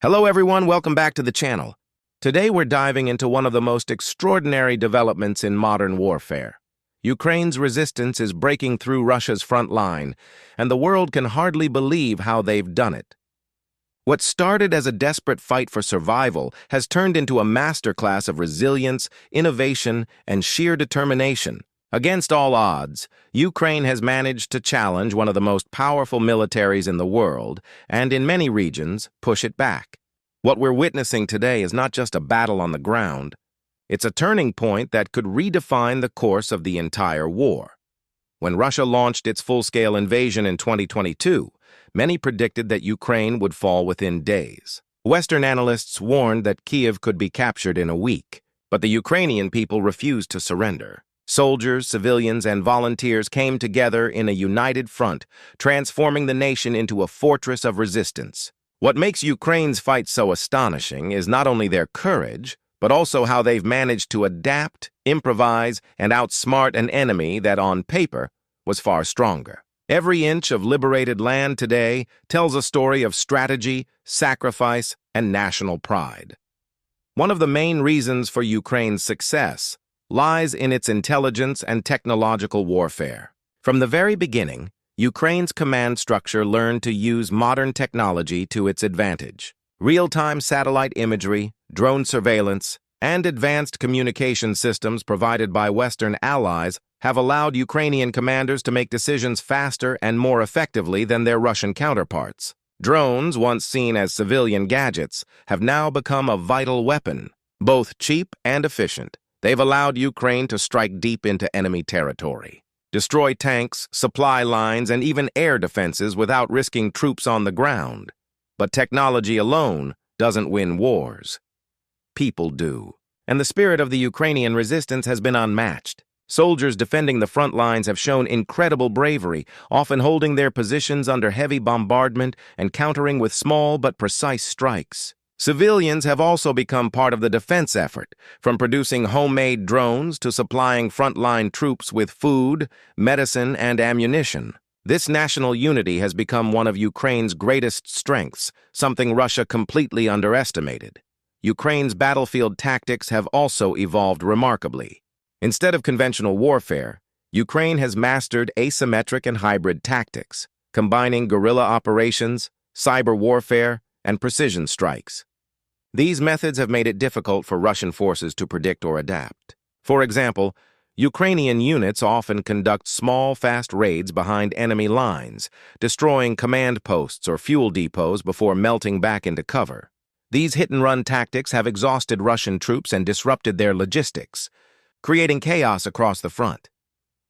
Hello everyone, welcome back to the channel. Today we're diving into one of the most extraordinary developments in modern warfare. Ukraine's resistance is breaking through Russia's front line, and the world can hardly believe how they've done it. What started as a desperate fight for survival has turned into a masterclass of resilience, innovation, and sheer determination. Against all odds, Ukraine has managed to challenge one of the most powerful militaries in the world, and in many regions, push it back. What we're witnessing today is not just a battle on the ground, it's a turning point that could redefine the course of the entire war. When Russia launched its full-scale invasion in 2022, many predicted that Ukraine would fall within days. Western analysts warned that Kyiv could be captured in a week, but the Ukrainian people refused to surrender. Soldiers, civilians, and volunteers came together in a united front, transforming the nation into a fortress of resistance. What makes Ukraine's fight so astonishing is not only their courage, but also how they've managed to adapt, improvise, and outsmart an enemy that, on paper, was far stronger. Every inch of liberated land today tells a story of strategy, sacrifice, and national pride. One of the main reasons for Ukraine's success lies in its intelligence and technological warfare. From the very beginning, Ukraine's command structure learned to use modern technology to its advantage. Real-time satellite imagery, drone surveillance, and advanced communication systems provided by Western allies have allowed Ukrainian commanders to make decisions faster and more effectively than their Russian counterparts. Drones, once seen as civilian gadgets, have now become a vital weapon, both cheap and efficient. They've allowed Ukraine to strike deep into enemy territory, destroy tanks, supply lines, and even air defenses without risking troops on the ground. But technology alone doesn't win wars. People do. And the spirit of the Ukrainian resistance has been unmatched. Soldiers defending the front lines have shown incredible bravery, often holding their positions under heavy bombardment and countering with small but precise strikes. Civilians have also become part of the defense effort, from producing homemade drones to supplying frontline troops with food, medicine, and ammunition. This national unity has become one of Ukraine's greatest strengths, something Russia completely underestimated. Ukraine's battlefield tactics have also evolved remarkably. Instead of conventional warfare, Ukraine has mastered asymmetric and hybrid tactics, combining guerrilla operations, cyber warfare, and precision strikes. These methods have made it difficult for Russian forces to predict or adapt. For example, Ukrainian units often conduct small, fast raids behind enemy lines, destroying command posts or fuel depots before melting back into cover. These hit-and-run tactics have exhausted Russian troops and disrupted their logistics, creating chaos across the front.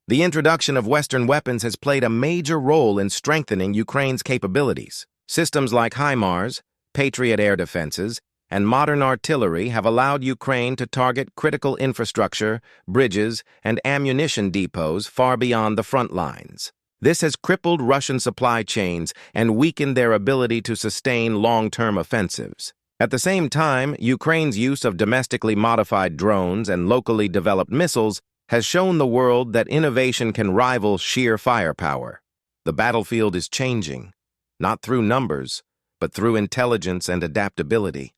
The introduction of Western weapons has played a major role in strengthening Ukraine's capabilities. Systems like HIMARS, Patriot air defenses, and modern artillery have allowed Ukraine to target critical infrastructure, bridges, and ammunition depots far beyond the front lines. This has crippled Russian supply chains and weakened their ability to sustain long-term offensives. At the same time, Ukraine's use of domestically modified drones and locally developed missiles has shown the world that innovation can rival sheer firepower. The battlefield is changing, not through numbers, but through intelligence and adaptability.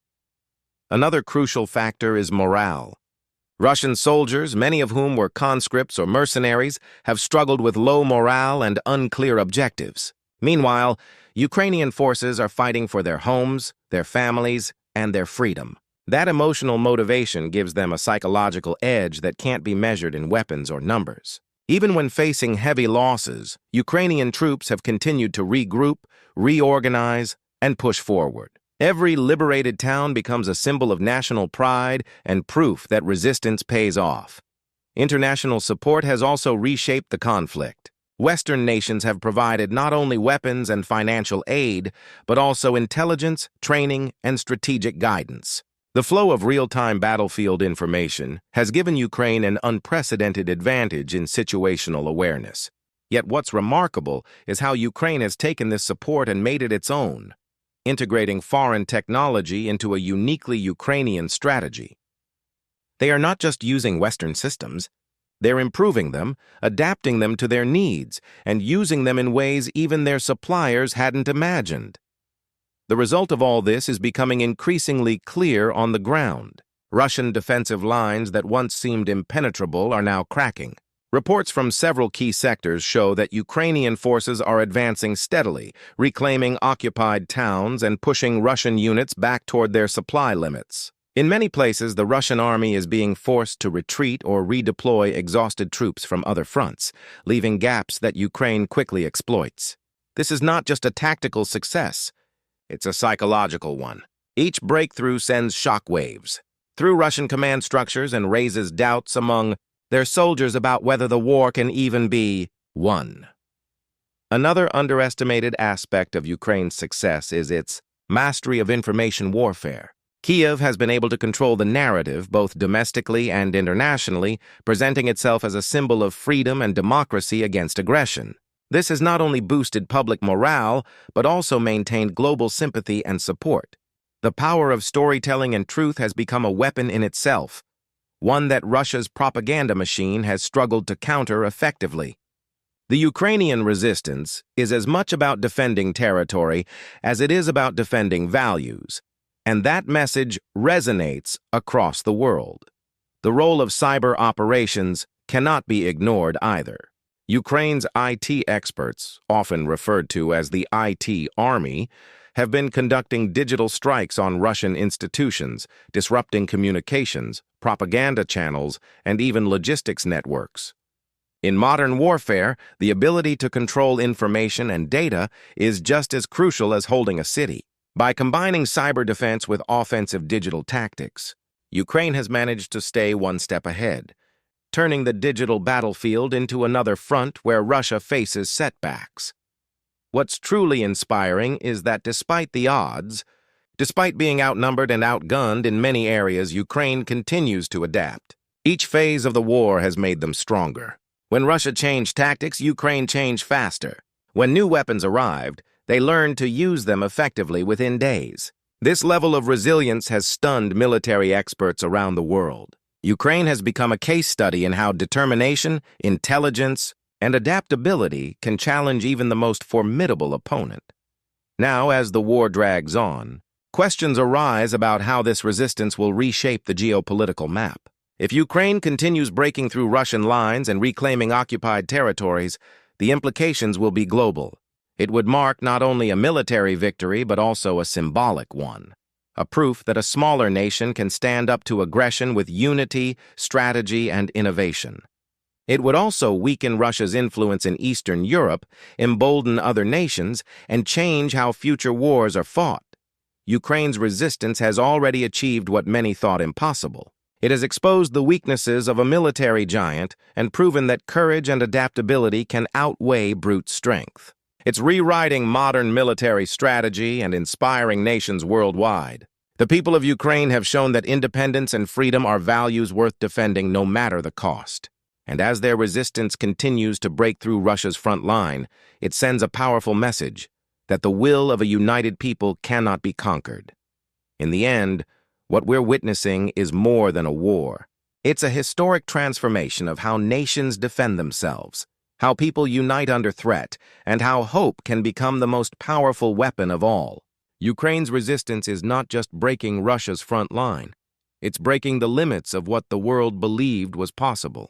Another crucial factor is morale. Russian soldiers, many of whom were conscripts or mercenaries, have struggled with low morale and unclear objectives. Meanwhile, Ukrainian forces are fighting for their homes, their families, and their freedom. That emotional motivation gives them a psychological edge that can't be measured in weapons or numbers. Even when facing heavy losses, Ukrainian troops have continued to regroup, reorganize, and push forward. Every liberated town becomes a symbol of national pride and proof that resistance pays off. International support has also reshaped the conflict. Western nations have provided not only weapons and financial aid, but also intelligence, training, and strategic guidance. The flow of real-time battlefield information has given Ukraine an unprecedented advantage in situational awareness. Yet what's remarkable is how Ukraine has taken this support and made it its own, integrating foreign technology into a uniquely Ukrainian strategy. They are not just using Western systems, they're improving them, adapting them to their needs, and using them in ways even their suppliers hadn't imagined. The result of all this is becoming increasingly clear on the ground. Russian defensive lines that once seemed impenetrable are now cracking. Reports from several key sectors show that Ukrainian forces are advancing steadily, reclaiming occupied towns and pushing Russian units back toward their supply limits. In many places, the Russian army is being forced to retreat or redeploy exhausted troops from other fronts, leaving gaps that Ukraine quickly exploits. This is not just a tactical success, it's a psychological one. Each breakthrough sends shockwaves through Russian command structures and raises doubts among their soldiers about whether the war can even be won. Another underestimated aspect of Ukraine's success is its mastery of information warfare. Kiev has been able to control the narrative both domestically and internationally, presenting itself as a symbol of freedom and democracy against aggression. This has not only boosted public morale, but also maintained global sympathy and support. The power of storytelling and truth has become a weapon in itself, one that Russia's propaganda machine has struggled to counter effectively. The Ukrainian resistance is as much about defending territory as it is about defending values, and that message resonates across the world. The role of cyber operations cannot be ignored either. Ukraine's IT experts, often referred to as the IT army, have been conducting digital strikes on Russian institutions, disrupting communications, propaganda channels, and even logistics networks. In modern warfare, the ability to control information and data is just as crucial as holding a city. By combining cyber defense with offensive digital tactics, Ukraine has managed to stay one step ahead, turning the digital battlefield into another front where Russia faces setbacks. What's truly inspiring is that despite the odds, despite being outnumbered and outgunned in many areas, Ukraine continues to adapt. Each phase of the war has made them stronger. When Russia changed tactics, Ukraine changed faster. When new weapons arrived, they learned to use them effectively within days. This level of resilience has stunned military experts around the world. Ukraine has become a case study in how determination, intelligence, and adaptability can challenge even the most formidable opponent. Now, as the war drags on, questions arise about how this resistance will reshape the geopolitical map. If Ukraine continues breaking through Russian lines and reclaiming occupied territories, the implications will be global. It would mark not only a military victory but also a symbolic one, a proof that a smaller nation can stand up to aggression with unity, strategy, and innovation. It would also weaken Russia's influence in Eastern Europe, embolden other nations, and change how future wars are fought. Ukraine's resistance has already achieved what many thought impossible. It has exposed the weaknesses of a military giant and proven that courage and adaptability can outweigh brute strength. It's rewriting modern military strategy and inspiring nations worldwide. The people of Ukraine have shown that independence and freedom are values worth defending no matter the cost. And as their resistance continues to break through Russia's front line, it sends a powerful message that the will of a united people cannot be conquered. In the end, what we're witnessing is more than a war. It's a historic transformation of how nations defend themselves, how people unite under threat, and how hope can become the most powerful weapon of all. Ukraine's resistance is not just breaking Russia's front line. It's breaking the limits of what the world believed was possible.